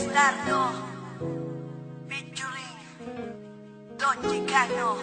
Bastardo featuring Don Chicano.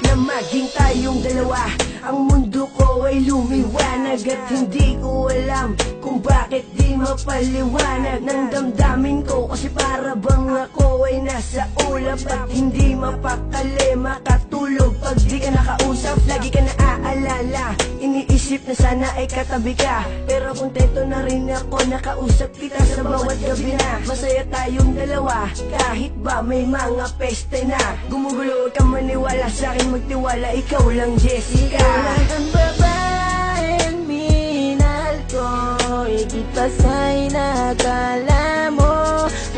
Na maging tayong dalawa, ang mundo ko ay lumiwanag. At hindi ko alam kung bakit di mapaliwanag ng damdamin ko, kasi para bang ako ay nasa ulap at hindi mapakali makatulog pag di ka nakausap. Lagi ka naaalala, iniisip na sana ay katabi ka, pero kontento na rin ako nakausap kita sa bawat gabi na. Masaya tayong dalawa kahit ba may mga peste na. Gumugulo, huwag kang maniwala sa akin, magtiwala, ikaw lang Jessica. Ikaw lang ang babaeng minahal ko, higit pa sa'y nakala mo.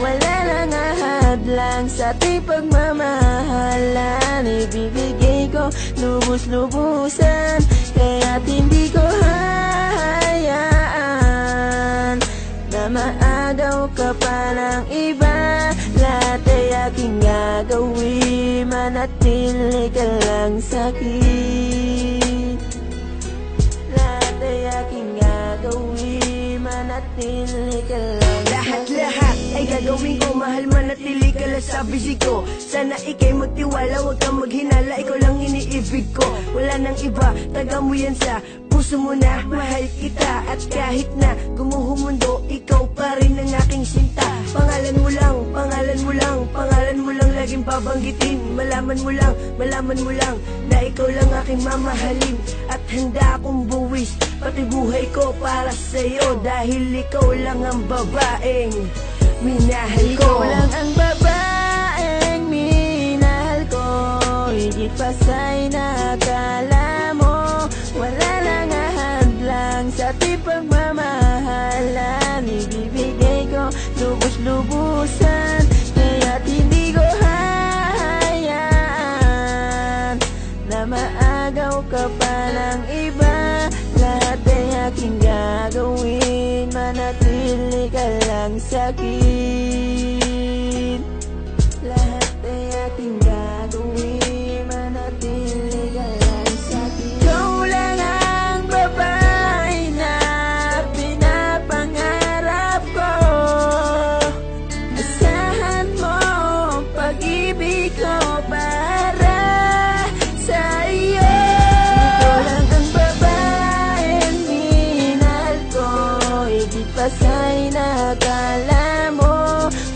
Wala nang ahadlang sa ating pagmamahalan, ibibigay ko lubos-lubusan, kaya't hindi ko hahayaan na maagaw ka pa ng iba. Lahat ay aking gagawin, manatili ka lang sa'kin. Lahat ay aking gagawin, manatili ka lang. Lahat ay gagawin ko, mahal, manatili ka lang sa bisig ko. Sana ikay magtiwala, huwag kang maghinala, ikaw lang iniibig ko. Wala nang iba, taga mo yan sa puso mo na mahal kita. At kahit na gumuho mundo, ikaw pa rin ang aking sinta. Pangalan mo lang, pangalan mo lang, pangalan mo lang laging babanggitin. Malaman mo lang na ikaw lang aking mamahalin. At handa akong buwis pati buhay ko para sa'yo, dahil ikaw lang ang babaeng minahal ko. Ikaw lang ang babaeng minahal ko, higit pa sa'y nakala mo. Wala nang ahadlang sa ating pagmamahalan, ibibigay ko lubos-lubusan, kaya't hindi ko hahayaan na maagaw ka pa ng iba. Lahat ay aking gagawin, manatili ka lang sa'kin. Lahat ay aking gagawin, manatili ka lang sa'kin. Ikaw lang ang babae na pinapangarap ko, asahan mo pag-ibig ko para sa iyo. Ikaw lang ang babaeng minahal ko, higit pa sa'y nakala mo.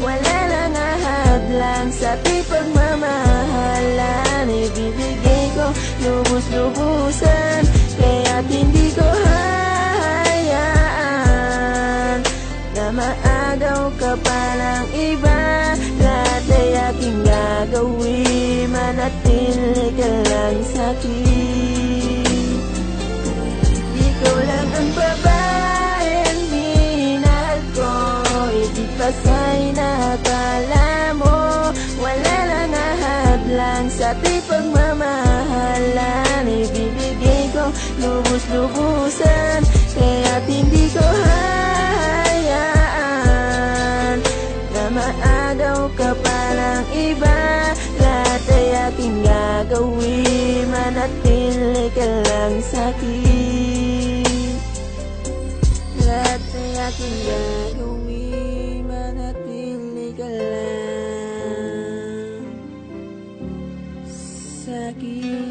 Wala nang ahadlang sa ating pagmamahalan, ibibigay ko lubos-lubusan, kaya't hindi ko hahayaan na maagaw ka pa ng iba. Lahat ay aking gagawin, manatili ka lang sa'kin. Ikaw lang ang babaeng minahal ko, higit pa sa'y nakala mo. Wala nang ahadlang sa ating pagmamahalan, ibibigay ko lubos-lubusan, kaya't hindi ko hahayaan na maagaw ka pa ng iba. Lahat ay aking gagawin, manatili ka lang sa'kin. Lahat ay aking gagawin, manatili ka lang sa'kin.